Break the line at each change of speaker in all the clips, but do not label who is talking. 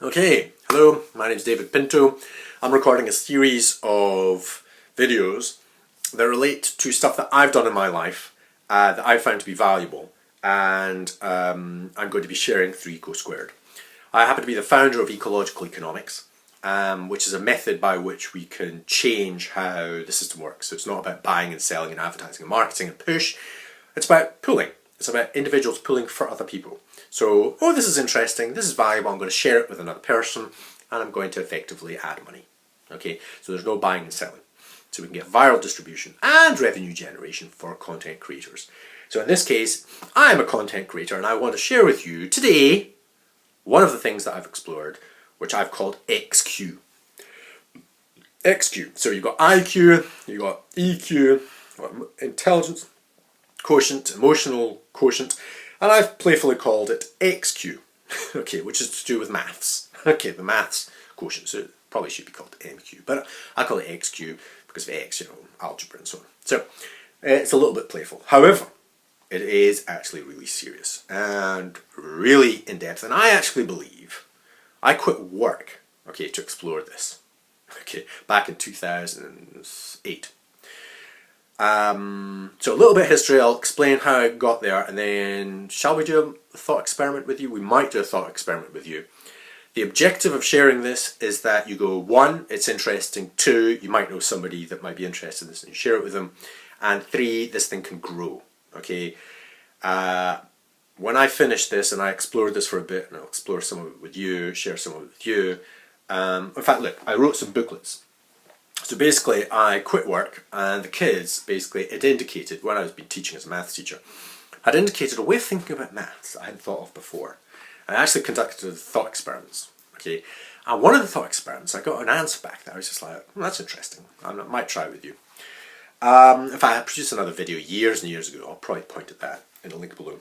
Okay, hello, my name is David Pinto. I'm recording a series of videos that relate to stuff that I've done in my life that I found to be valuable, and I'm going to be sharing through Ecosquared. I happen to be the founder of ecological economics, which is a method by which we can change how the system works. So it's not about buying and selling and advertising and marketing and push, it's about pooling. It's about individuals pooling for other people. So, oh, this is interesting, this is valuable, I'm going to share it with another person, and I'm going to effectively add money. Okay, so there's no buying and selling. So we can get viral distribution and revenue generation for content creators. So in this case, I'm a content creator, and I want to share with you today one of the things that I've explored, which I've called XQ. XQ. So you've got IQ, you've got EQ, you've got intelligence quotient, emotional quotient, and I've playfully called it XQ, okay, which is to do with maths. Okay, the maths quotient, so it probably should be called MQ, but I call it XQ because of X, algebra and so on. So it's a little bit playful. However, it is actually really serious and really in-depth, and I actually believe I quit work, okay, to explore this, okay, back in 2008. So a little bit of history, I'll explain how I got there, and then shall we do a thought experiment with you? We might do a thought experiment with you. The objective of sharing this is that you go, 1, it's interesting, 2, you might know somebody that might be interested in this and you share it with them, and 3, this thing can grow, okay? When I finish this and I explore this for a bit, and I'll explore some of it with you, share some of it with you, in fact, look, I wrote some booklets. So basically, I quit work, and the kids, basically, it indicated, when I was been teaching as a maths teacher, had indicated a way of thinking about maths I hadn't thought of before. I actually conducted thought experiments, okay? And one of the thought experiments, I got an answer back that I was just like, that's interesting, I might try it with you. In fact, I produced another video years and years ago, I'll probably point at that in a link below.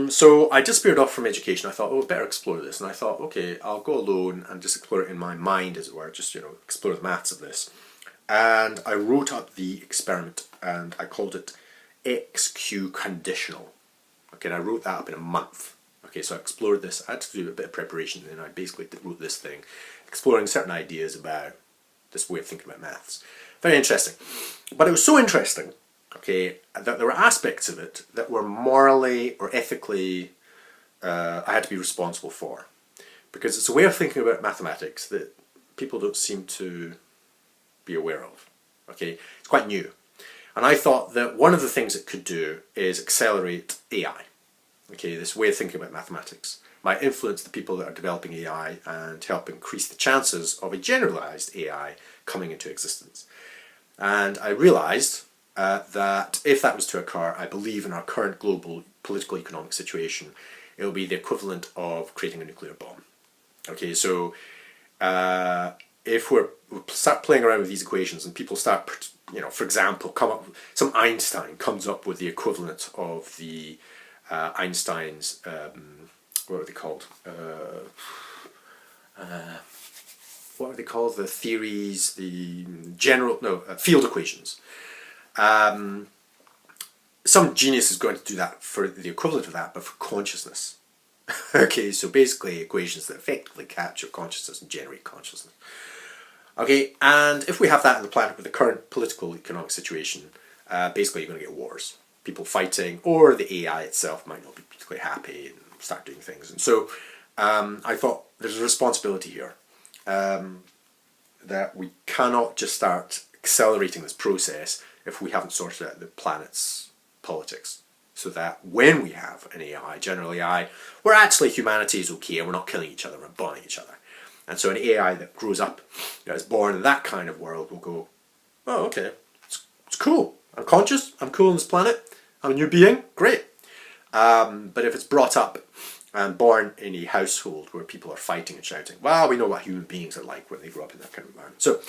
So I disappeared off from education. I thought, oh, better explore this, and I thought, okay, I'll go alone and just explore it in my mind, as it were, just, explore the maths of this. And I wrote up the experiment, and I called it XQ conditional. Okay, and I wrote that up in a month. Okay, so I explored this. I had to do a bit of preparation, and I basically wrote this thing, exploring certain ideas about this way of thinking about maths. Very interesting. But it was so interesting, okay, that there were aspects of it that were morally or ethically I had to be responsible for. Because it's a way of thinking about mathematics that people don't seem to be aware of. Okay, it's quite new. And I thought that one of the things it could do is accelerate AI. Okay, this way of thinking about mathematics might influence the people that are developing AI and help increase the chances of a generalized AI coming into existence. And I realized that if that was to occur, I believe in our current global political economic situation, it will be the equivalent of creating a nuclear bomb. Okay, so if we start playing around with these equations and people start, for example, some Einstein comes up with the equivalent of the Einstein's, what are they called? What are they called? The theories, the field equations. Some genius is going to do that for the equivalent of that, but for consciousness. Okay, so basically equations that effectively capture consciousness and generate consciousness. Okay, and if we have that on the planet with the current political economic situation, basically you're going to get wars. People fighting, or the AI itself might not be particularly happy and start doing things. And so I thought there's a responsibility here. That we cannot just start accelerating this process if we haven't sorted out the planet's politics. So that when we have an AI, general AI, where actually humanity is okay and we're not killing each other, we're bombing each other. And so an AI that grows up, is born in that kind of world, will go, oh, okay, it's cool. I'm conscious, I'm cool on this planet, I'm a new being, great. But if it's brought up and born in a household where people are fighting and shouting, well, we know what human beings are like when they grow up in that kind of environment. So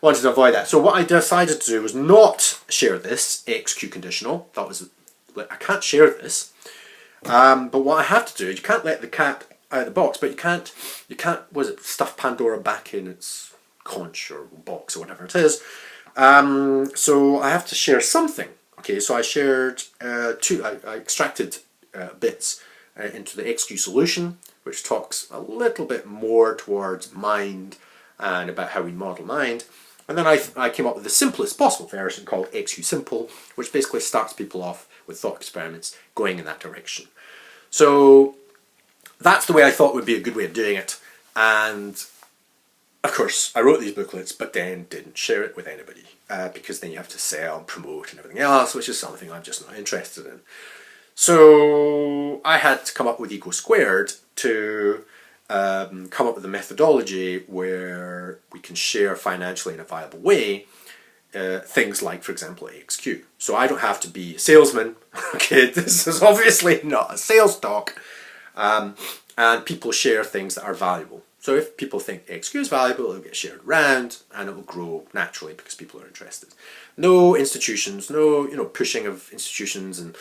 I wanted to avoid that. So what I decided to do was not share this XQ conditional. I can't share this. But what I have to do, you can't let the cat out of the box, but you can't, stuff Pandora back in its conch or box or whatever it is. So I have to share something. Okay, so I shared I extracted bits into the XQ solution, which talks a little bit more towards mind and about how we model mind. And then I came up with the simplest possible version called XQ Simple, which basically starts people off with thought experiments going in that direction. So that's the way I thought would be a good way of doing it. And of course, I wrote these booklets, but then didn't share it with anybody, because then you have to sell and promote and everything else, which is something I'm just not interested in. So I had to come up with Ecosquared to come up with a methodology where we can share financially in a viable way things like, for example, AXQ. So I don't have to be a salesman. Okay, this is obviously not a sales talk. And people share things that are valuable. So if people think XQ is valuable, it'll get shared around and it will grow naturally because people are interested. No institutions, no pushing of institutions and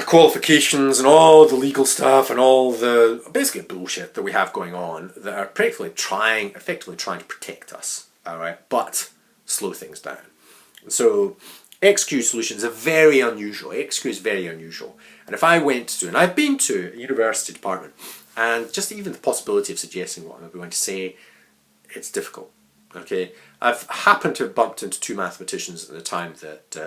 qualifications and all the legal stuff and all the basically bullshit that we have going on that are effectively trying to protect us, all right, but slow things down. So XQ solutions are very unusual. XQ is very unusual. And if I went to, and I've been to a university department, and just even the possibility of suggesting what I'm going to say, it's difficult. Okay, I've happened to have bumped into two mathematicians at the time that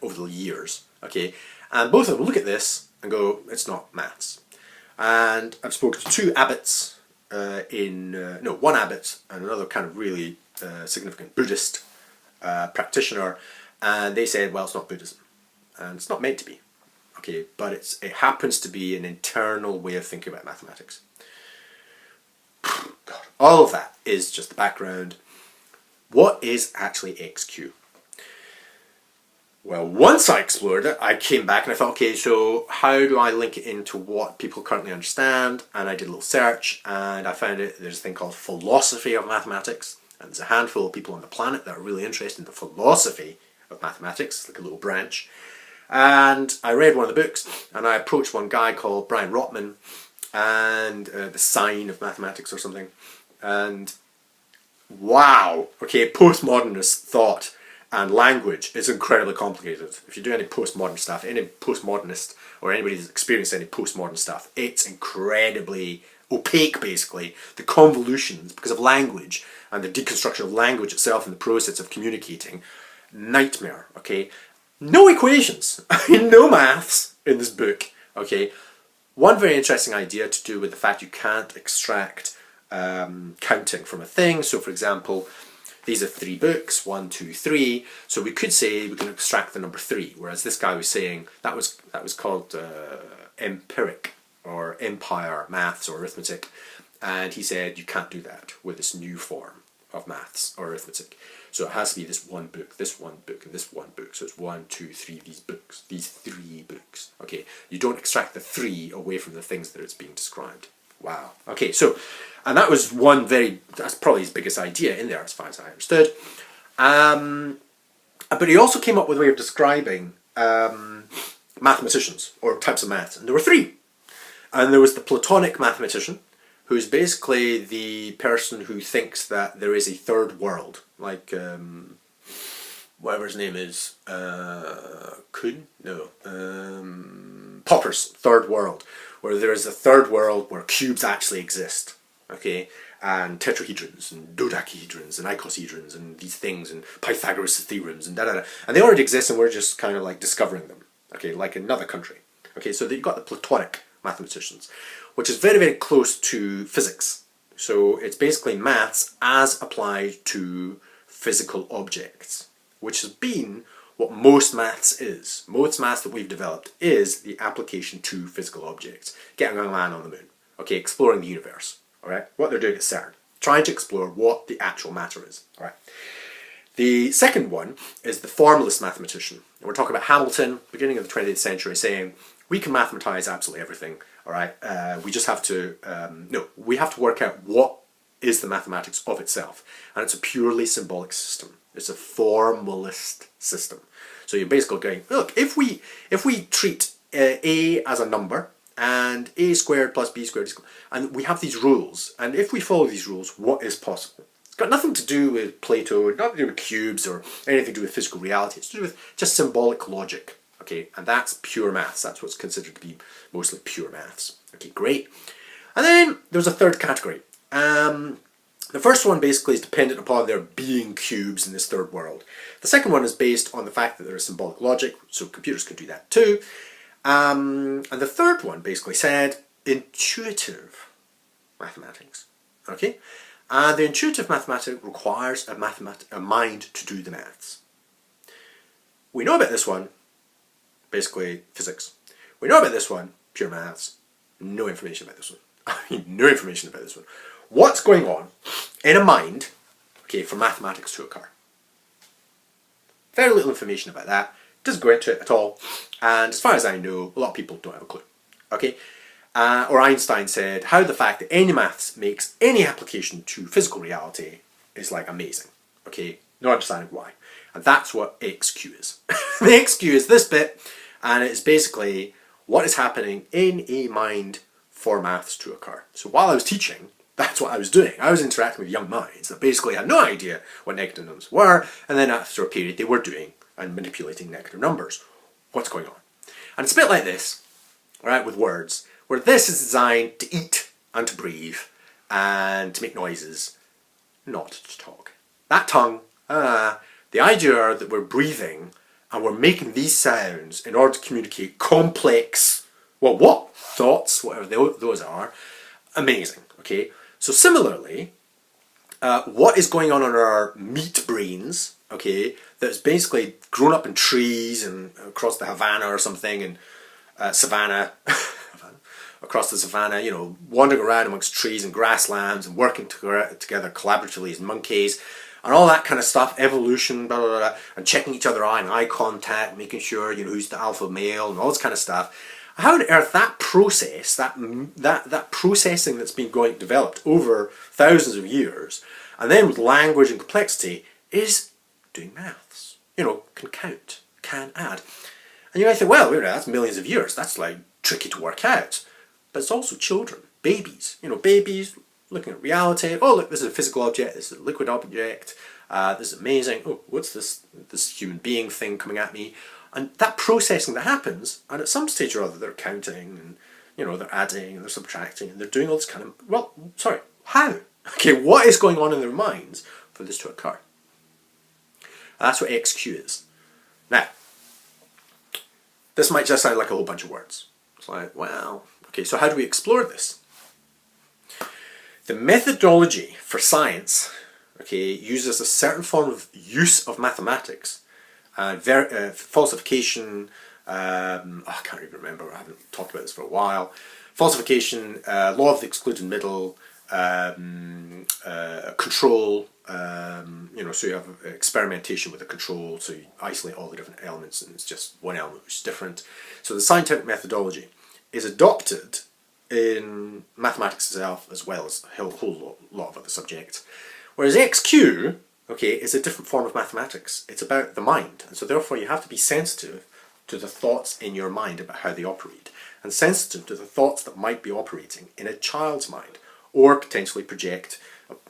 over the years. Okay, and both of them look at this and go, "It's not maths." And I've spoken to two abbots one abbot and another kind of really significant Buddhist practitioner, and they said, "Well, it's not Buddhism, and it's not meant to be." Okay, but it happens to be an internal way of thinking about mathematics. God, all of that is just the background. What is actually XQ? Well, once I explored it, I came back and I thought, okay, so how do I link it into what people currently understand? And I did a little search and I found there's a thing called philosophy of mathematics. And there's a handful of people on the planet that are really interested in the philosophy of mathematics. It's like a little branch. And I read one of the books and I approached one guy called Brian Rotman and The Sign of Mathematics or something. And wow, okay, postmodernist thought and language is incredibly complicated. If you do any postmodern stuff, any postmodernist or anybody who's experienced any postmodern stuff, it's incredibly opaque basically. The convolutions because of language and the deconstruction of language itself in the process of communicating, nightmare, okay? No equations, no maths in this book, okay? One very interesting idea to do with the fact you can't extract counting from a thing. So for example, these are 3 books, 1, 2, 3. So we could say we can extract the number 3, whereas this guy was saying that was called empiric or empire maths or arithmetic, and he said you can't do that with this new form of maths or arithmetic. So it has to be this one book, this one book, and this one book. So it's 1, 2, 3, these books, these 3 books. Okay, you don't extract the 3 away from the things that it's being described. Wow. Okay, so, and that was that's probably his biggest idea in there as far as I understood. But he also came up with a way of describing mathematicians or types of maths, and there were 3. And there was the Platonic mathematician, who's basically the person who thinks that there is a third world, like whatever his name is, Popper's third world, where there is a third world where cubes actually exist, okay, and tetrahedrons and dodecahedrons and icosahedrons and these things and Pythagoras' theorems and da-da-da, and they already exist and we're just kind of like discovering them, okay, like another country, okay, so you've got the Platonic mathematicians, which is very, very close to physics. So it's basically maths as applied to physical objects, which has been what most maths is. Most maths that we've developed is the application to physical objects. Getting on land on the moon, okay, exploring the universe, all right? What they're doing at CERN, trying to explore what the actual matter is, all right? The second one is the formalist mathematician. And we're talking about Hamilton, beginning of the 20th century, saying, we can mathematize absolutely everything, all right? We just have to, we have to work out what is the mathematics of itself. And it's a purely symbolic system. It's a formalist system. So you're basically going, look, if we treat a as a number, and a squared plus b squared is equal, and we have these rules, and if we follow these rules, what is possible? It's got nothing to do with Plato, nothing to do with cubes or anything to do with physical reality. It's to do with just symbolic logic. Okay, and that's pure maths. That's what's considered to be mostly pure maths. Okay, great. And then there's a third category. The first one basically is dependent upon there being cubes in this third world. The second one is based on the fact that there is symbolic logic, so computers can do that too. And the third one basically said intuitive mathematics. Okay, and the intuitive mathematics requires a mind to do the maths. We know about this one, basically physics. We know about this one, pure maths. No information about this one. I mean, no information about this one. What's going on in a mind, okay, for mathematics to occur? Very little information about that. Doesn't go into it at all. And as far as I know, a lot of people don't have a clue. Okay? Or Einstein said, how the fact that any maths makes any application to physical reality is like amazing. Okay? No understanding why. And that's what XQ is. The XQ is this bit, and it's basically what is happening in a mind for maths to occur. So while I was teaching, that's what I was doing. I was interacting with young minds that basically had no idea what negative numbers were, and then after a period they were doing and manipulating negative numbers. What's going on? And it's a bit like this, right, with words, where this is designed to eat and to breathe and to make noises, not to talk. That tongue, the idea that we're breathing and we're making these sounds in order to communicate complex, well, what? Thoughts, whatever those are, amazing, okay? So similarly, what is going on in our meat brains, okay, that's basically grown up in trees and across the Havana or something, and savannah, across the savannah, you know, wandering around amongst trees and grasslands and working together collaboratively as monkeys, and all that kind of stuff, evolution, blah, blah, blah, and checking each other out and eye contact, making sure, you know, who's the alpha male and all this kind of stuff. How on earth that process, that processing that's been developed over thousands of years, and then with language and complexity, is doing maths. You know, can count, can add. And you might think, well, that's millions of years. That's like tricky to work out. But it's also children, babies. You know, babies looking at reality. Oh, look, this is a physical object. This is a liquid object. This is amazing. Oh, what's this human being thing coming at me? And that processing that happens, and at some stage or other they're counting, and you know, they're adding, and they're subtracting, and they're doing all this kind of, well, sorry, how? Okay, what is going on in their minds for this to occur? That's what XQ is. Now, this might just sound like a whole bunch of words. It's like, well, okay, so how do we explore this? The methodology for science, okay, uses a certain form of use of mathematics. Falsification, I can't even remember, I haven't talked about this for a while. Falsification, law of the excluded middle, control, you know, so you have experimentation with a control, so you isolate all the different elements and it's just one element which is different. So the scientific methodology is adopted in mathematics itself as well as a whole lot of other subjects. Whereas XQ, okay, is a different form of mathematics. It's about the mind, and so therefore you have to be sensitive to the thoughts in your mind about how they operate, and sensitive to the thoughts that might be operating in a child's mind, or potentially project,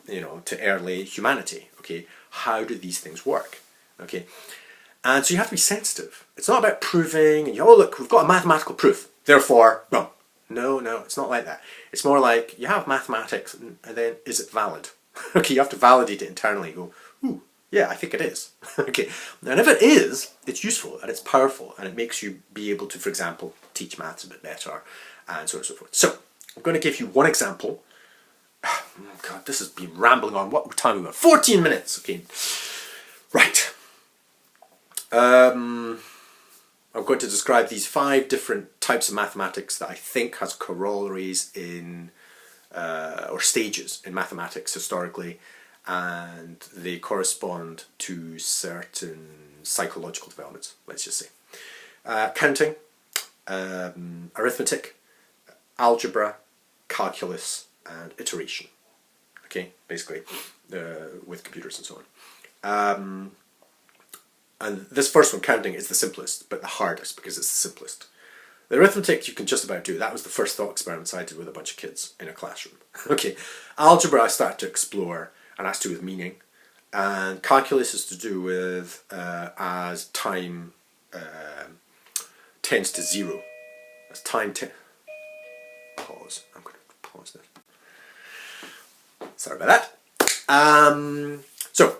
you know, to early humanity. Okay, how do these things work? Okay, and so you have to be sensitive. It's not about proving, and oh look, we've got a mathematical proof, therefore, no, it's not like that. It's more like you have mathematics, and then is it valid? Okay, you have to validate it internally. Go, ooh, yeah, I think it is. Okay, and if it is, it's useful and it's powerful and it makes you be able to, for example, teach maths a bit better and so on and so forth. So, I'm going to give you one example. Oh God, this has been rambling on. What time are we on? 14 minutes. Okay, right. I'm going to describe these 5 different types of mathematics that I think has corollaries in or stages in mathematics historically, and they correspond to certain psychological developments, let's just say. Counting, arithmetic, algebra, calculus, and iteration. Okay, basically, with computers and so on. And this first one, counting, is the simplest, but the hardest because it's the simplest. The arithmetic you can just about do. That was the first thought experiments I did with a bunch of kids in a classroom. Okay, algebra I started to explore, and that's to do with meaning. And calculus is to do with as time tends to 0. As time pause. I'm going to pause this. Sorry about that. So,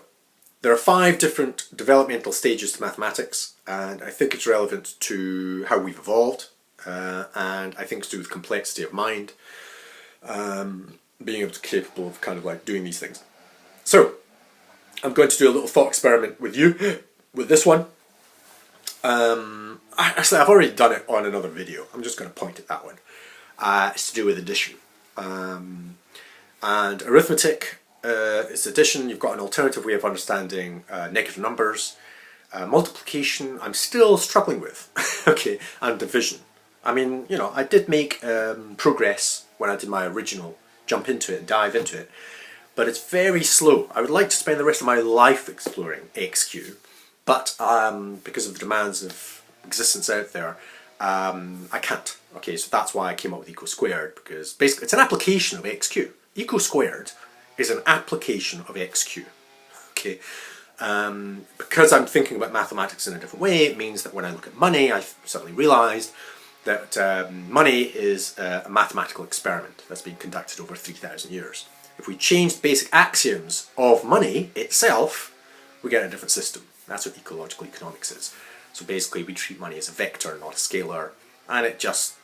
there are 5 different developmental stages to mathematics, and I think it's relevant to how we've evolved, and I think it's to do with complexity of mind, being able to capable of kind of like doing these things. So, I'm going to do a little thought experiment with you, with this one. Actually, I've already done it on another video. I'm just going to point at that one. It's to do with addition. And arithmetic is addition. You've got an alternative way of understanding negative numbers. Multiplication, I'm still struggling with. Okay, and division. I mean, you know, I did make progress when I did my original jump into it and dive into it, but it's very slow. I would like to spend the rest of my life exploring XQ, but because of the demands of existence out there, I can't. Okay, so that's why I came up with Ecosquared, because basically it's an application of XQ. Ecosquared is an application of XQ. Okay, because I'm thinking about mathematics in a different way, it means that when I look at money, I've suddenly realised that money is a mathematical experiment that's been conducted over 3,000 years. If we change the basic axioms of money itself, we get a different system. That's what ecological economics is. So basically we treat money as a vector, not a scalar, and it just,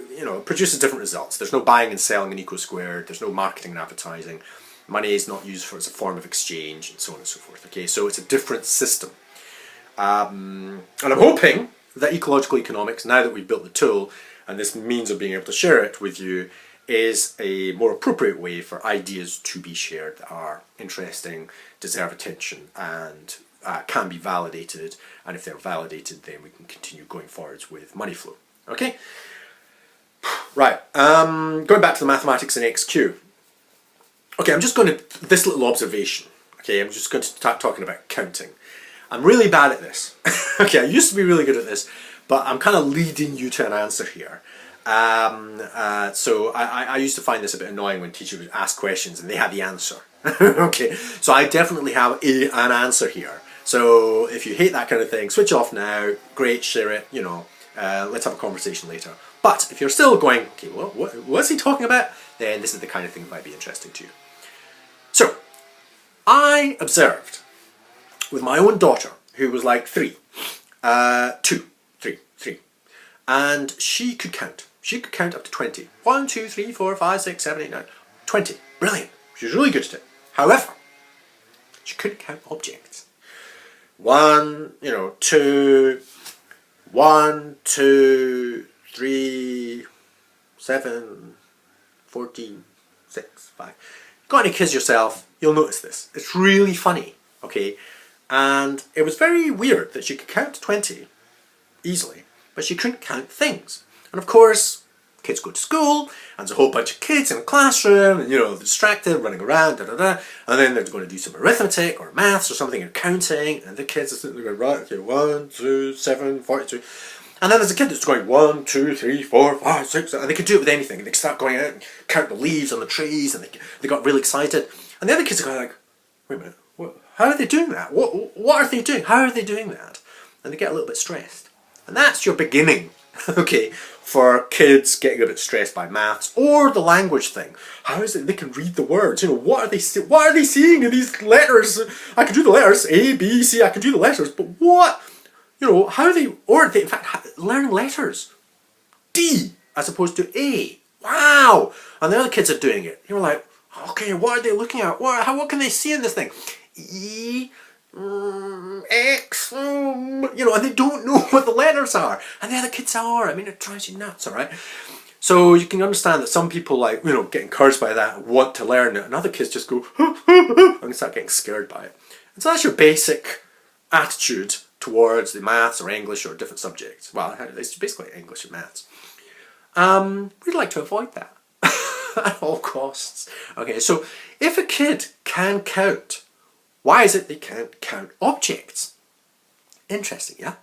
you know, produces different results. There's no buying and selling in Ecosquared, there's no marketing and advertising, money is not used as a form of exchange, and so on and so forth. Okay, so it's a different system. And I'm hoping that ecological economics, now that we've built the tool, and this means of being able to share it with you, is a more appropriate way for ideas to be shared that are interesting, deserve attention, and can be validated, and if they're validated then we can continue going forwards with money flow. Okay? Right, going back to the mathematics in XQ. Okay, I'm just going to, this little observation, okay, I'm just going to start talking about counting. I'm really bad at this. Okay, I used to be really good at this, but I'm kind of leading you to an answer here. So I used to find this a bit annoying when teachers would ask questions and they had the answer. Okay, so I definitely have an answer here. So if you hate that kind of thing, switch off now, great, share it, you know, let's have a conversation later. But if you're still going, okay, well, what's he talking about? Then this is the kind of thing that might be interesting to you. So, I observed with my own daughter, who was like 3, and she could count. She could count up to 20. 1, 2, 3, 4, 5, 6, 7, 8, 9, 20. Brilliant. She was really good at it. However, she couldn't count objects. 1, you know, 2, 1, 2, 3, 7, 14, 6, 5. Got any kids yourself, you'll notice this. It's really funny, okay? And it was very weird that she could count to 20 easily, but she couldn't count things. And of course, kids go to school, and there's a whole bunch of kids in a classroom, and you know, they're distracted, running around, da da da, and then they're going to do some arithmetic or maths or something, or counting, and the kids are sitting there going, right, okay, 1, 2, 7, 42. And then there's a kid that's going 1, 2, 3, 4, 5, 6, and they could do it with anything. And they start going out and count the leaves on the trees, and they got really excited. And the other kids are going like, wait a minute, how are they doing that? What are they doing? How are they doing that? And they get a little bit stressed. And that's your beginning, okay, for kids getting a bit stressed by maths or the language thing. How is it they can read the words? You know, what are they seeing in these letters? I can do the letters A, B, C. I can do the letters, but what? You know, how are they? Or they in fact learning letters D as opposed to A. Wow! And the other kids are doing it. You're like, okay, what are they looking at? What can they see in this thing? E, X, you know, and they don't know what the letters are. And the other kids are. I mean, it drives you nuts, alright? So you can understand that some people, like, you know, get encouraged by that and want to learn it, and other kids just go, and start getting scared by it. And so that's your basic attitude towards the maths or English or different subjects. Well, it's basically English and maths. We'd like to avoid that at all costs. Okay, so if a kid can count, why is it they can't count objects? Interesting, yeah?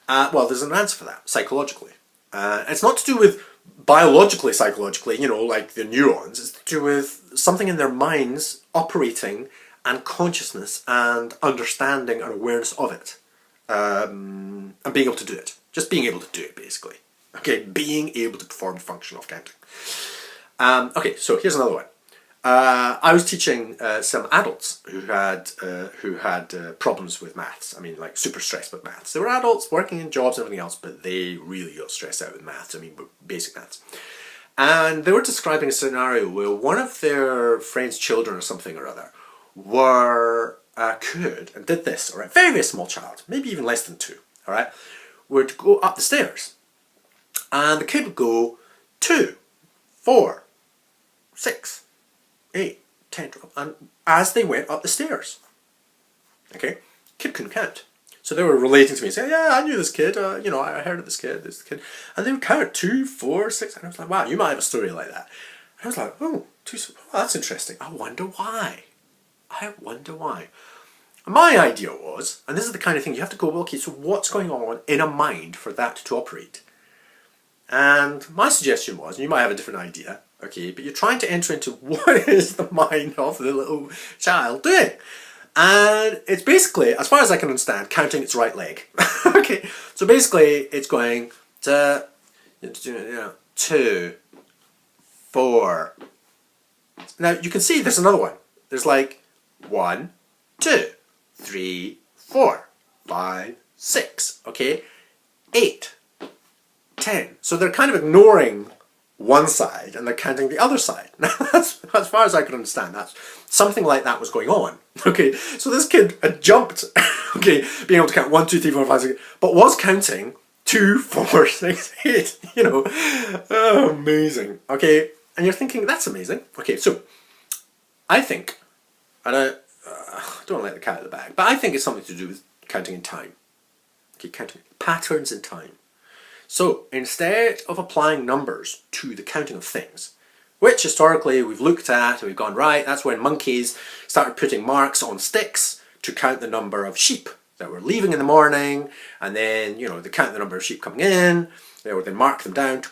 Well, there's an answer for that, psychologically. It's not to do with biologically, psychologically, you know, like the neurons. It's to do with something in their minds operating, and consciousness and understanding and awareness of it, and being able to do it. Just being able to do it, basically. Okay, being able to perform the function of counting. Okay, so here's another one. I was teaching some adults who had problems with maths. I mean, like super stressed with maths. They were adults working in jobs and everything else, but they really got stressed out with maths. I mean, basic maths. And they were describing a scenario where one of their friends' children or something or other could, and did this, all right, very, very small child, maybe even less than 2, all right, would go up the stairs. And the kid would go 2, 4, 6, 8, 10, 12, and as they went up the stairs. Okay, kid couldn't count. So they were relating to me, saying, yeah, I knew this kid, you know, I heard of this kid. And they would count 2, 4, 6, and I was like, wow, you might have a story like that. And I was like, oh, that's interesting. I wonder why. I wonder why. My idea was, and this is the kind of thing you have to go, well, okay, so what's going on in a mind for that to operate? And my suggestion was, and you might have a different idea, okay, but you're trying to enter into what is the mind of the little child doing. And it's basically, as far as I can understand, counting its right leg. Okay, so basically it's going to, 2, 4. Now you can see there's another one. There's like 1, 2, 3, 4, 5, 6, okay, 8, 10. So they're kind of ignoring one side and they're counting the other side. Now that's, as far as I could understand, that's something like that was going on. Okay, so this kid had jumped, okay, being able to count 1, 2, 3, 4, 5, 6, but was counting 2, 4, 6, 8, you know, oh, amazing. Okay, and you're thinking, that's amazing. Okay, so I think, and I don't want to let the cat out of the bag, but I think it's something to do with counting in time. Okay, counting patterns in time. So instead of applying numbers to the counting of things, which historically we've looked at and we've gone, right, that's when monkeys started putting marks on sticks to count the number of sheep that were leaving in the morning, and then, you know, they count the number of sheep coming in, they would then mark them down.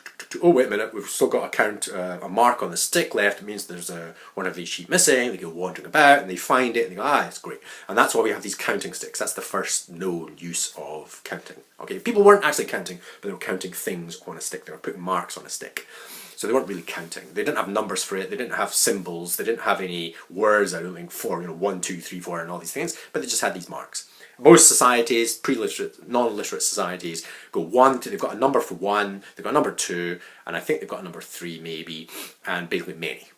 Oh, wait a minute, we've still got to count a mark on the stick left. It means there's one of these sheep missing. They go wandering about and they find it and they go, ah, it's great. And that's why we have these counting sticks. That's the first known use of counting. Okay, people weren't actually counting, but they were counting things on a stick. They were putting marks on a stick. So they weren't really counting. They didn't have numbers for it. They didn't have symbols. They didn't have any words, I don't think, for, you know, 1, 2, 3, 4 and all these things, but they just had these marks. Most societies, pre-literate, non-literate societies, go 1 to, they've got a number for 1, they've got a number 2, and I think they've got a number 3 maybe, and basically many.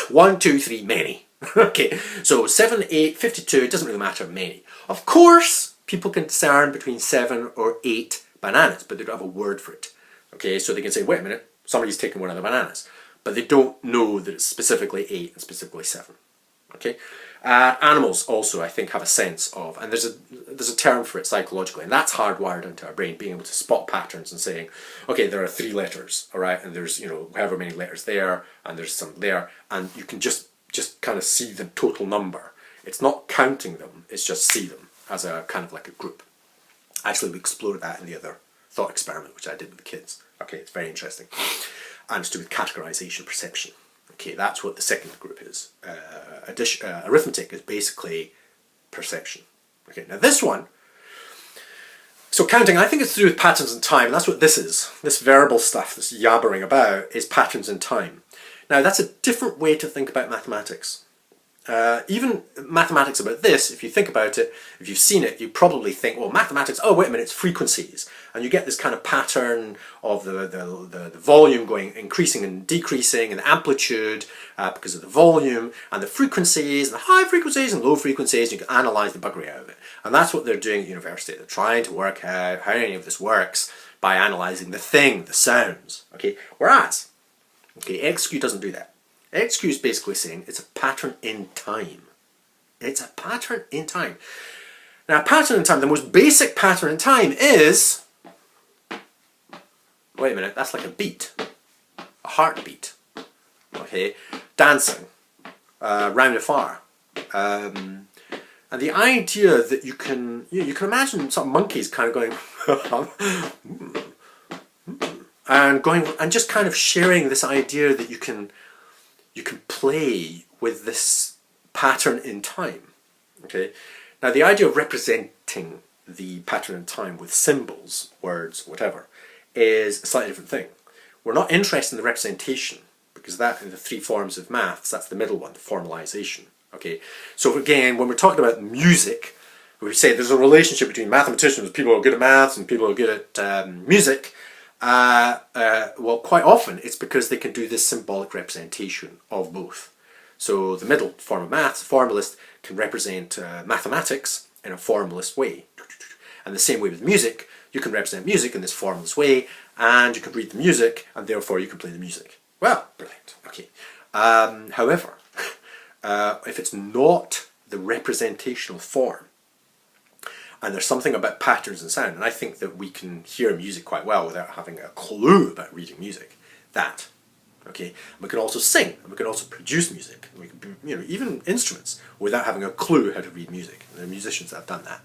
1, 2, 3, many. Okay, so 7, 8, 52, it doesn't really matter, many. Of course, people can discern between 7 or 8 bananas, but they don't have a word for it. Okay, so they can say, wait a minute, somebody's taken one of the bananas, but they don't know that it's specifically 8 and specifically 7. Okay. Animals also, I think, have a sense of, and there's a term for it psychologically, and that's hardwired into our brain, being able to spot patterns and saying, okay, there are 3 letters, all right, and there's, you know, however many letters there, and there's some there, and you can just kind of see the total number. It's not counting them, it's just see them as a kind of like a group. Actually, we explored that in the other thought experiment, which I did with the kids. Okay, it's very interesting. And it's to do with categorization perception. Okay, that's what the second group is. Arithmetic is basically perception. Okay, now this one, so counting, I think it's to do with patterns in time, and that's what this is. This verbal stuff, this yabbering about, is patterns in time. Now that's a different way to think about mathematics. Even mathematics about this, if you think about it, if you've seen it, you probably think, well, mathematics, oh wait a minute, it's frequencies. And you get this kind of pattern of the volume going increasing and decreasing, and the amplitude because of the volume, and the frequencies, and the high frequencies and low frequencies, you can analyse the buggery out of it. And that's what they're doing at university. They're trying to work out how any of this works by analysing the thing, the sounds. Okay, whereas, okay, XQ doesn't do that. XQ is basically saying it's a pattern in time. It's a pattern in time. Now, a pattern in time, the most basic pattern in time is, wait a minute, that's like a beat, a heartbeat, okay, dancing, round a fire. And the idea that you can imagine some monkeys kind of going, and going, and just kind of sharing this idea that you can play with this pattern in time. Okay. Now the idea of representing the pattern in time with symbols, words, whatever, is a slightly different thing. We're not interested in the representation, because that, in the three forms of maths, that's the middle one, the formalization. Okay, so again, when we're talking about music, we say there's a relationship between mathematicians, people who are good at maths, and people who are good at music. Well, quite often it's because they can do this symbolic representation of both. So the middle form of maths, the formalist, can represent mathematics in a formalist way. And the same way with music, you can represent music in this formalist way, and you can read the music, and therefore you can play the music. Well, brilliant. Okay. However, if it's not the representational form, and there's something about patterns and sound, and I think that we can hear music quite well without having a clue about reading music. That, okay. And we can also sing, and we can also produce music, and we can, you know, even instruments without having a clue how to read music. And there are musicians that have done that.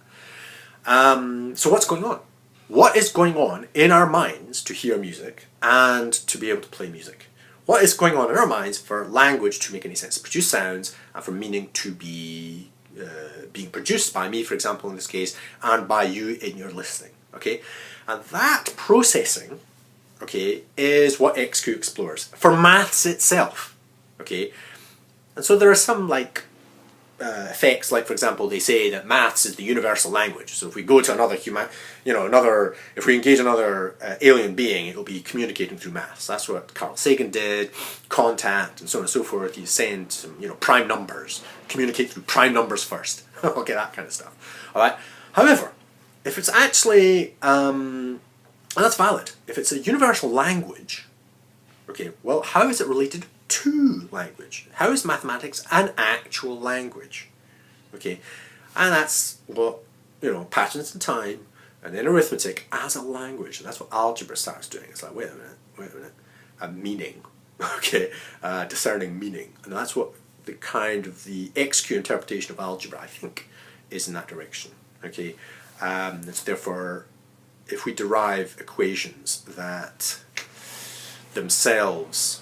So what's going on? What is going on in our minds to hear music and to be able to play music? What is going on in our minds for language to make any sense, to produce sounds, and for meaning to be being produced by me, for example, in this case, and by you in your listening, okay? And that processing, okay, is what XQ explores for maths itself, okay? And so there are some, like, effects, like, for example, they say that maths is the universal language. So if we go to another if we engage another alien being, it'll be communicating through maths. That's what Carl Sagan did, contact, and so on and so forth. You send some, prime numbers, communicate through prime numbers first. Okay, that kind of stuff. All right. However, if it's actually, and that's valid, if it's a universal language, okay, well, how is it related to language? How is mathematics an actual language? Okay, and that's what, patterns in time and then arithmetic as a language. And that's what algebra starts doing. It's like, wait a minute, a meaning, okay, discerning meaning. And that's what the XQ interpretation of algebra, I think, is in that direction. Okay, it's therefore, if we derive equations that themselves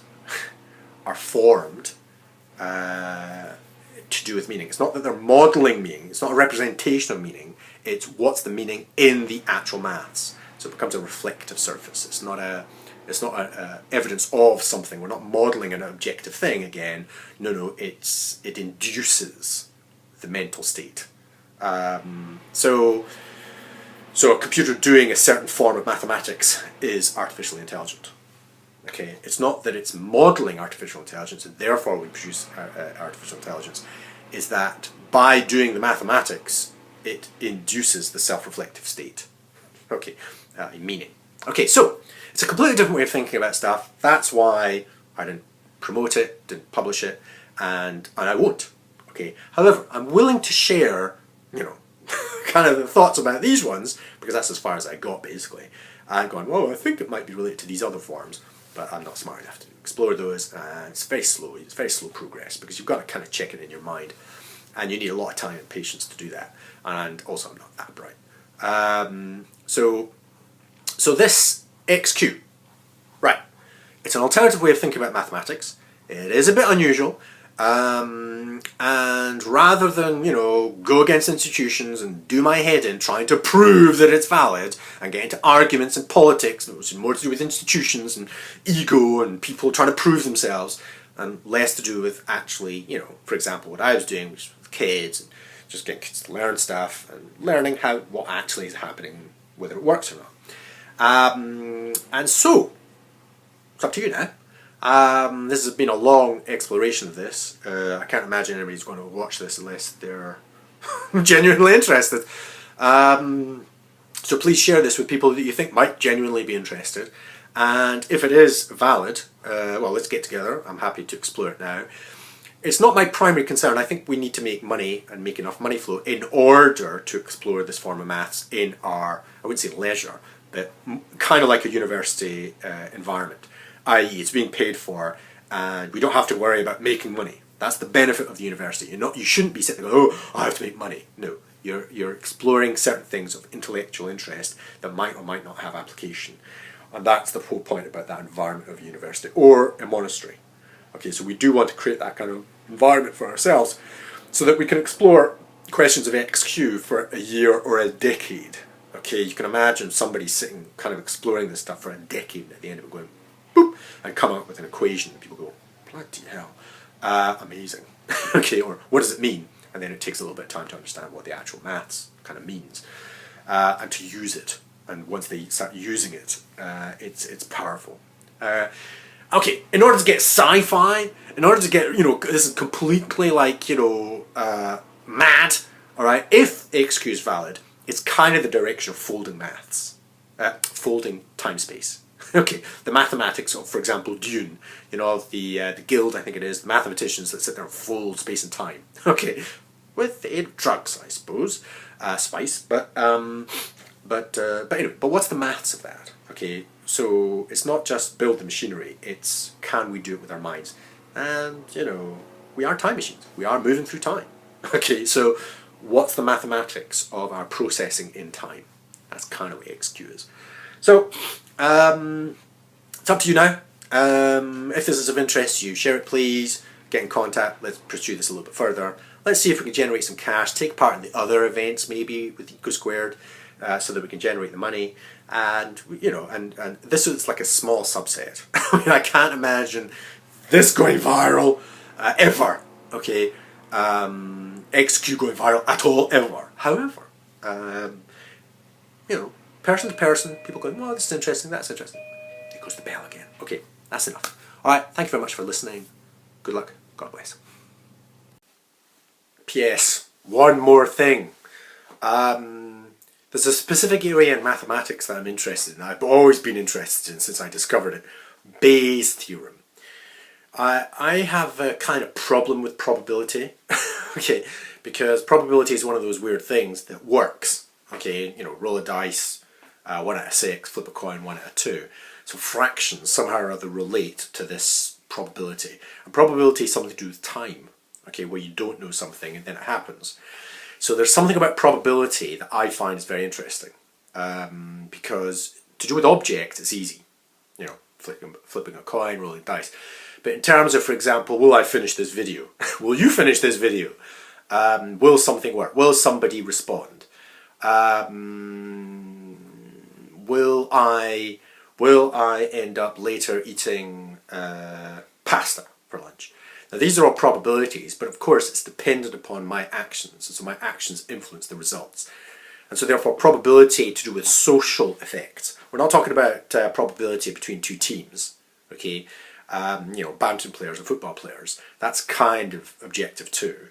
are formed to do with meaning. It's not that they're modelling meaning, it's not a representation of meaning, it's what's the meaning in the actual maths. So it becomes a reflective surface. It's not a evidence of something. We're not modelling an objective thing again. No, it induces the mental state. So a computer doing a certain form of mathematics is artificially intelligent. Okay, it's not that it's modelling artificial intelligence and therefore we produce artificial intelligence. Is that by doing the mathematics, it induces the self-reflective state. Okay, meaning. Okay, so it's a completely different way of thinking about stuff. That's why I didn't promote it, didn't publish it, and I won't. Okay. However, I'm willing to share, kind of the thoughts about these ones because that's as far as I got basically. I'm going, well, I think it might be related to these other forms. But I'm not smart enough to explore those, and it's very slow. It's very slow progress because you've got to kind of check it in your mind, and you need a lot of time and patience to do that. And also, I'm not that bright. So this XQ, right? It's an alternative way of thinking about mathematics. It is a bit unusual, and rather than go against institutions and do my head in trying to prove that it's valid and get into arguments and politics, which is more to do with institutions and ego and people trying to prove themselves, and less to do with actually, for example, what I was doing, which was with kids, and just getting kids to learn stuff and learning what actually is happening, whether it works or not. And so it's up to you now. This has been a long exploration of this. I can't imagine anybody's going to watch this unless they're genuinely interested. So please share this with people that you think might genuinely be interested. And if it is valid, well, let's get together. I'm happy to explore it now. It's not my primary concern. I think we need to make money and make enough money flow in order to explore this form of maths in our, I wouldn't say leisure, but kind of like a university environment. I.e. it's being paid for and we don't have to worry about making money. That's the benefit of the university. You shouldn't be sitting there going, oh, I have to make money. No, you're exploring certain things of intellectual interest that might or might not have application. And that's the whole point about that environment of a university or a monastery. Okay, so we do want to create that kind of environment for ourselves so that we can explore questions of XQ for a year or a decade. Okay, you can imagine somebody sitting kind of exploring this stuff for a decade and at the end of it going boop and come up with an equation and people go, bloody hell, amazing. Okay, or what does it mean? And then it takes a little bit of time to understand what the actual maths kind of means and to use it. And once they start using it, it's powerful. Okay, in order to get sci-fi, in order to get, this is completely like, mad, alright, if XQ is valid, it's kind of the direction of folding maths, folding time-space. Okay, the mathematics of, for example, Dune, the guild, I think it is, the mathematicians that sit there and fold space and time. Okay, with the aid of drugs, I suppose, spice, but what's the maths of that? Okay, so it's not just build the machinery, it's can we do it with our minds? And, we are time machines, we are moving through time. Okay, so what's the mathematics of our processing in time? That's kind of what XQ is. So, it's up to you now. If this is of interest to you, share it please, get in contact, let's pursue this a little bit further. Let's see if we can generate some cash, take part in the other events maybe with Ecosquared, so that we can generate the money. And, and this is like a small subset. I mean, I can't imagine this going viral ever, okay? XQ going viral at all, ever. However, person to person, people going, well, this is interesting, that's interesting. There goes the bell again. Okay, that's enough. Alright, thank you very much for listening. Good luck. God bless. P.S. One more thing. There's a specific area in mathematics that I'm interested in. I've always been interested in since I discovered it. Bayes Theorem. I have a kind of problem with probability. Okay, because probability is one of those weird things that works. Okay, roll a dice, 1 out of 6, flip a coin, 1 out of 2. So fractions somehow or other relate to this probability. And probability is something to do with time. Okay, where you don't know something and then it happens. So there's something about probability that I find is very interesting. Because to do with objects, it's easy. Flipping a coin, rolling dice. But in terms of, for example, will I finish this video? Will you finish this video? Will something work? Will somebody respond? Will I end up later eating pasta for lunch? Now these are all probabilities, but of course it's dependent upon my actions, and so my actions influence the results. And so therefore probability to do with social effects. We're not talking about probability between two teams, okay? Badminton players and football players. That's kind of objective too.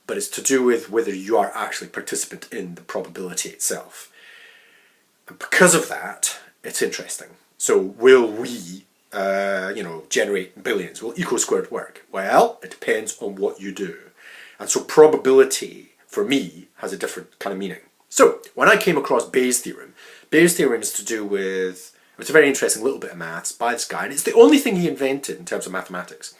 But it's to do with whether you are actually a participant in the probability itself. And because of that, it's interesting. So will we, generate billions? Will Ecosquared work? Well, it depends on what you do. And so probability, for me, has a different kind of meaning. So, when I came across Bayes Theorem is to do with, it's a very interesting little bit of maths by this guy, and it's the only thing he invented in terms of mathematics.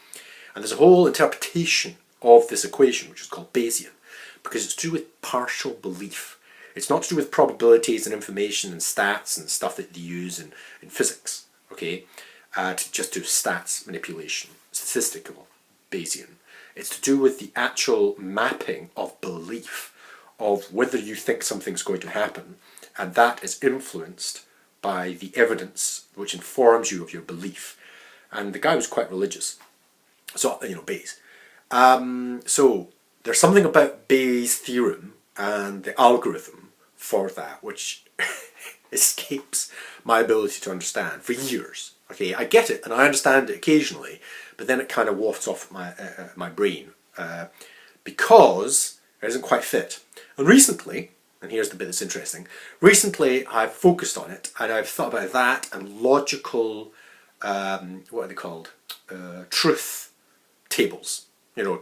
And there's a whole interpretation of this equation, which is called Bayesian, because it's to do with partial belief. It's not to do with probabilities and information and stats and stuff that they use in physics, okay? To just do stats manipulation, statistical Bayesian. It's to do with the actual mapping of belief, of whether you think something's going to happen, and that is influenced by the evidence which informs you of your belief. And the guy was quite religious. So, Bayes. So, there's something about Bayes' theorem and the algorithm for that which escapes my ability to understand for years. Okay, I get it and I understand it occasionally, but then it kind of wafts off my brain because it doesn't quite fit. And recently, and here's the bit that's interesting, recently I've focused on it and I've thought about that and logical, what are they called? Truth tables.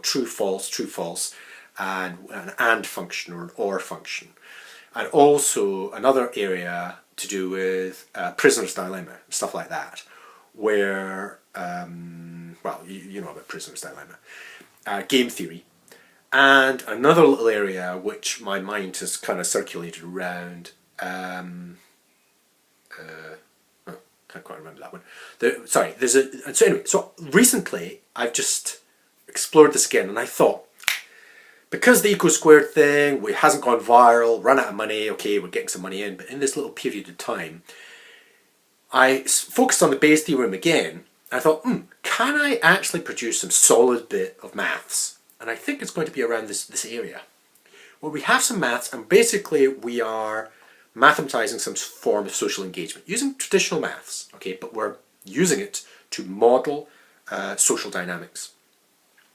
True, false, and an and function or an or function. And also another area to do with prisoner's dilemma, stuff like that, where, well, you know about prisoner's dilemma, game theory, and another little area which my mind has kind of circulated around, can't quite remember that one. So anyway, so recently I've just explored this again and I thought, because the Ecosquared thing hasn't gone viral, run out of money, okay, we're getting some money in, but in this little period of time, I focused on the Bayes Theorem again. I thought, can I actually produce some solid bit of maths? And I think it's going to be around this area, where we have some maths, and basically we are mathematizing some form of social engagement, using traditional maths, okay, but we're using it to model social dynamics.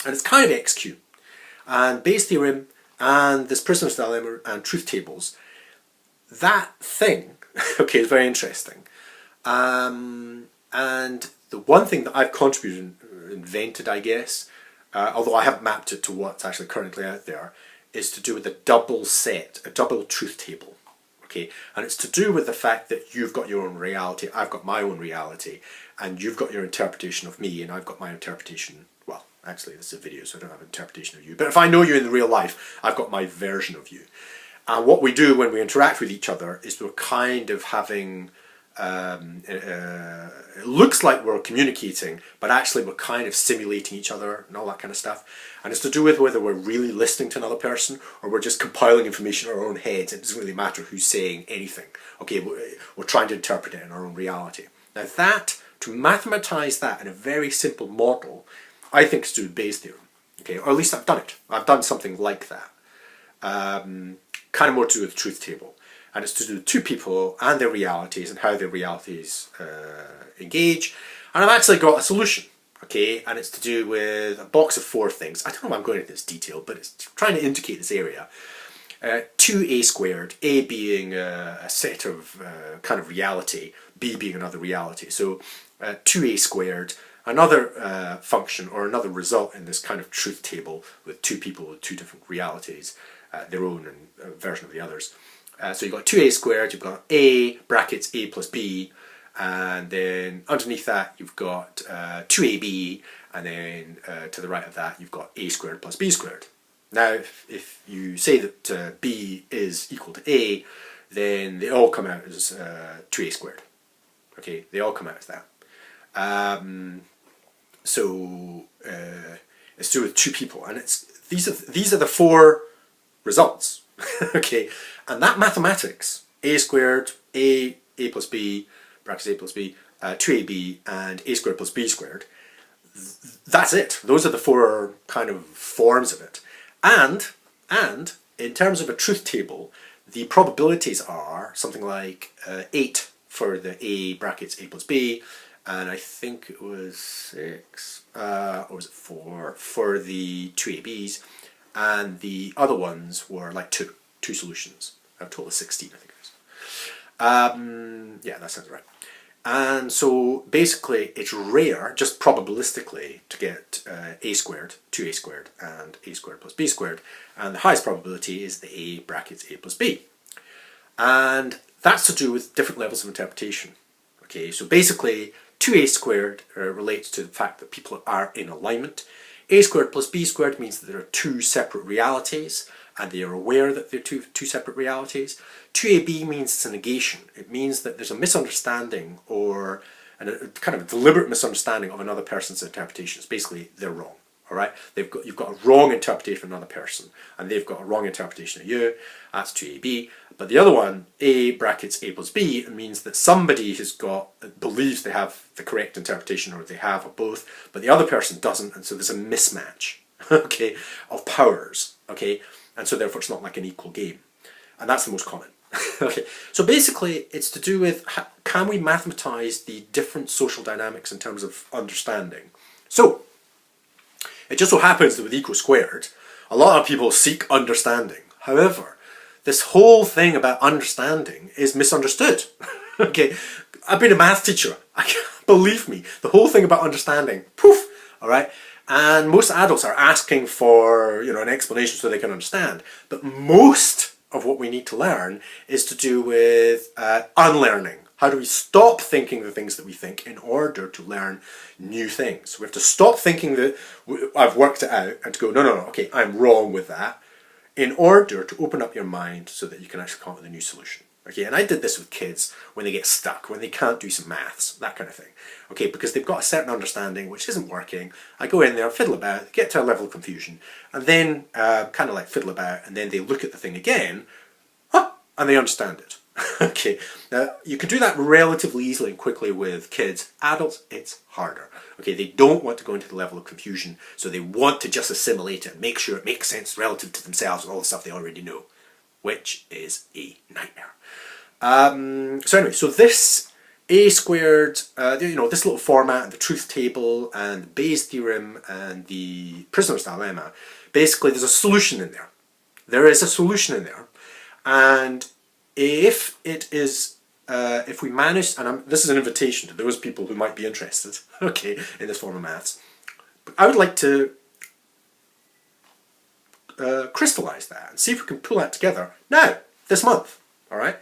And it's kind of XQ. And Bayes Theorem and this prisoner's dilemma and truth tables, that thing, okay, is very interesting. And the one thing that I've contributed, invented, I guess, although I haven't mapped it to what's actually currently out there, is to do with a double set, a double truth table. Okay, and it's to do with the fact that you've got your own reality, I've got my own reality, and you've got your interpretation of me, and I've got my interpretation. Well, actually, this is a video, so I don't have an interpretation of you. But if I know you in the real life, I've got my version of you. And what we do when we interact with each other is we're kind of having, it looks like we're communicating, but actually we're kind of simulating each other and all that kind of stuff. And it's to do with whether we're really listening to another person or we're just compiling information in our own heads. It doesn't really matter who's saying anything. Okay, we're trying to interpret it in our own reality. Now to mathematize that in a very simple model, I think is to do with Bayes' theorem. Okay, or at least I've done it. I've done something like that. Kind of more to do with the truth table. And it's to do with two people and their realities and how their realities engage. And I've actually got a solution, okay? And it's to do with a box of 4 things. I don't know if I'm going into this detail, but it's trying to indicate this area. 2a squared, a being a set of kind of reality, b being another reality. So 2a squared, another function or another result in this kind of truth table with two people with two different realities, their own and a version of the others. So you've got 2a squared, you've got a brackets a plus b, and then underneath that you've got 2ab, and then to the right of that you've got a squared plus b squared. Now if you say that b is equal to a, then they all come out as 2a squared. Okay, they all come out as that. So it's to do with two people, and these are the 4 results. Okay, and that mathematics, a squared, a plus b, brackets a plus b, 2ab, and a squared plus b squared, that's it. Those are the 4 kind of forms of it. And in terms of a truth table, the probabilities are something like 8 for the a brackets a plus b, and I think it was 6, or was it 4 for the 2ab's, and the other ones were like 2 solutions. A total of 16, I think it was. Yeah, that sounds right. And so basically it's rare, just probabilistically, to get a squared, 2a squared, and a squared plus b squared, and the highest probability is the a brackets a plus b. And that's to do with different levels of interpretation. Okay, so basically 2a squared relates to the fact that people are in alignment. A squared plus b squared means that there are 2 separate realities, and they are aware that they're two separate realities. 2ab means it's a negation. It means that there's a misunderstanding or a kind of a deliberate misunderstanding of another person's interpretations. Basically, they're wrong. All right, you've got a wrong interpretation of another person, and they've got a wrong interpretation of you. That's 2ab. But the other one, a brackets a plus b, means that somebody believes they have the correct interpretation, or they have, or both, but the other person doesn't, and so there's a mismatch, okay, of powers, okay, and so therefore it's not like an equal game, and that's the most common. Okay, so basically it's to do with can we mathematize the different social dynamics in terms of understanding. So it just so happens that with Ecosquared, a lot of people seek understanding. However, this whole thing about understanding is misunderstood. Okay, I've been a math teacher. Believe me, the whole thing about understanding, poof, all right? And most adults are asking for, an explanation so they can understand. But most of what we need to learn is to do with unlearning. How do we stop thinking the things that we think in order to learn new things? We have to stop thinking that I've worked it out and to go, no, okay, I'm wrong with that, in order to open up your mind so that you can actually come up with a new solution. Okay, and I did this with kids when they get stuck, when they can't do some maths, that kind of thing. Okay, because they've got a certain understanding which isn't working. I go in there, fiddle about, get to a level of confusion, and then kind of like fiddle about, and then they look at the thing again, and they understand it. Okay, now you can do that relatively easily and quickly with kids. Adults, it's harder. Okay, they don't want to go into the level of confusion, so they want to just assimilate it and make sure it makes sense relative to themselves and all the stuff they already know, which is a nightmare. So anyway, so this A squared, you know, this little format and the truth table and the Bayes theorem and the prisoner's dilemma, basically there's a solution in there. There is a solution in there, and if it is, if we manage, and this is an invitation to those people who might be interested, okay, in this form of maths, but I would like to crystallize that and see if we can pull that together now, this month, all right?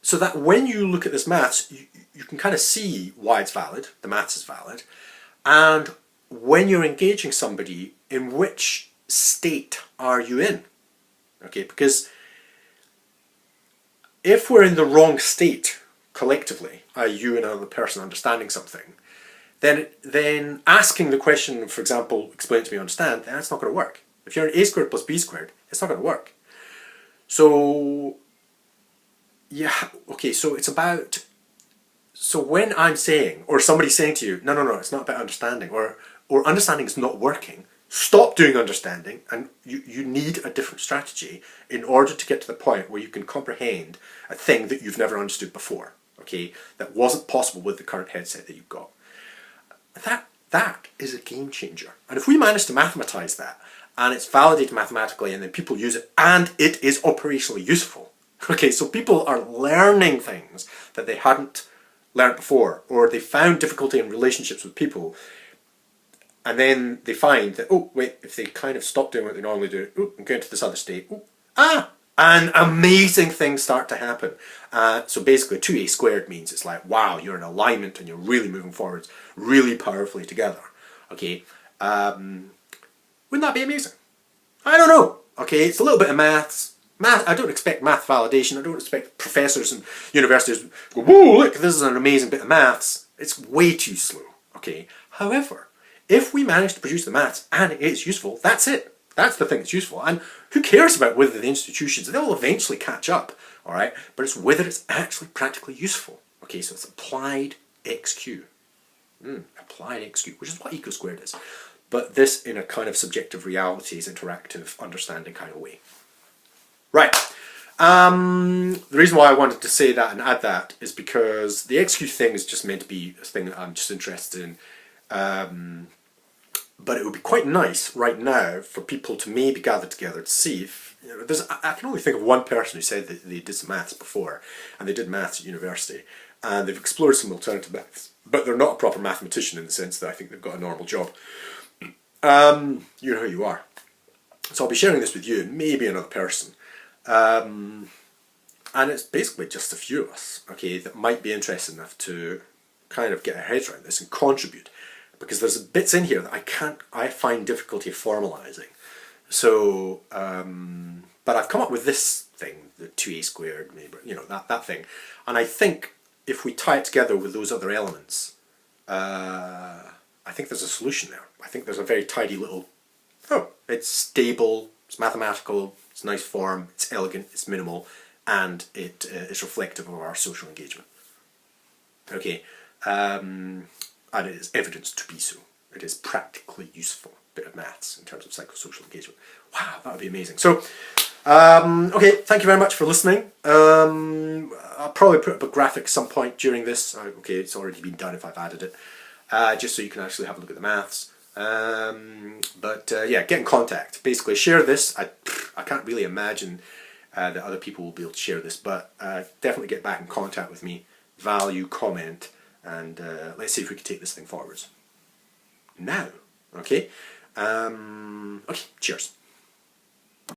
So that when you look at this maths, you can kind of see why it's valid, the maths is valid, and when you're engaging somebody, in which state are you in? Okay, because if we're in the wrong state collectively, you and another person understanding something, then asking the question, for example, explain it to me, understand, that's not going to work. If you're an A squared plus B squared, it's not going to work. So, yeah, okay, so it's about, so when I'm saying, or somebody's saying to you, no, it's not about understanding, or understanding is not working, stop doing understanding, and you need a different strategy in order to get to the point where you can comprehend a thing that you've never understood before, okay, that wasn't possible with the current headset that you've got. That is a game changer. And if we manage to mathematize that, and it's validated mathematically, and then people use it, and it is operationally useful, okay, so people are learning things that they hadn't learned before, or they found difficulty in relationships with people, and then they find that, oh, wait, if they kind of stop doing what they normally do, and go into this other state, and amazing things start to happen. So basically 2A squared means it's like, wow, you're in alignment and you're really moving forwards really powerfully together. Okay, wouldn't that be amazing? I don't know. Okay, it's a little bit of maths. I don't expect math validation. I don't expect professors and universities to go, whoa, look, this is an amazing bit of maths. It's way too slow. Okay, however, if we manage to produce the maths and it's useful, that's it. That's the thing that's useful. And who cares about whether the institutions, they'll eventually catch up, all right? But it's whether it's actually practically useful. Okay, so it's applied XQ. Applied XQ, which is what Ecosquared is. But this in a kind of subjective realities, interactive, understanding kind of way. Right. The reason why I wanted to say that and add that is because the XQ thing is just meant to be a thing that I'm just interested in. But it would be quite nice right now for people to maybe gather together to see if, you know, I can only think of one person who said that they did some maths before, and they did maths at university, and they've explored some alternative maths, but they're not a proper mathematician in the sense that I think they've got a normal job. You know who you are. So I'll be sharing this with you and maybe another person. And it's basically just a few of us, okay, that might be interested enough to kind of get our heads around this and contribute. Because there's bits in here that I find difficulty formalizing. So, but I've come up with this thing, the 2A squared, maybe, you know, that thing. And I think if we tie it together with those other elements, I think there's a solution there. I think there's a very tidy little, it's stable, it's mathematical, it's nice form, it's elegant, it's minimal, and it is reflective of our social engagement. Okay. And it is evidence to be so. It is practically useful bit of maths in terms of psychosocial engagement. Wow, that would be amazing. So, okay, thank you very much for listening. I'll probably put up a graphic some point during this. Okay, it's already been done if I've added it, just so you can actually have a look at the maths. Yeah, get in contact. Basically, share this. I can't really imagine that other people will be able to share this, but definitely get back in contact with me. Value, comment. And let's see if we can take this thing forwards. Now, okay? Okay, cheers.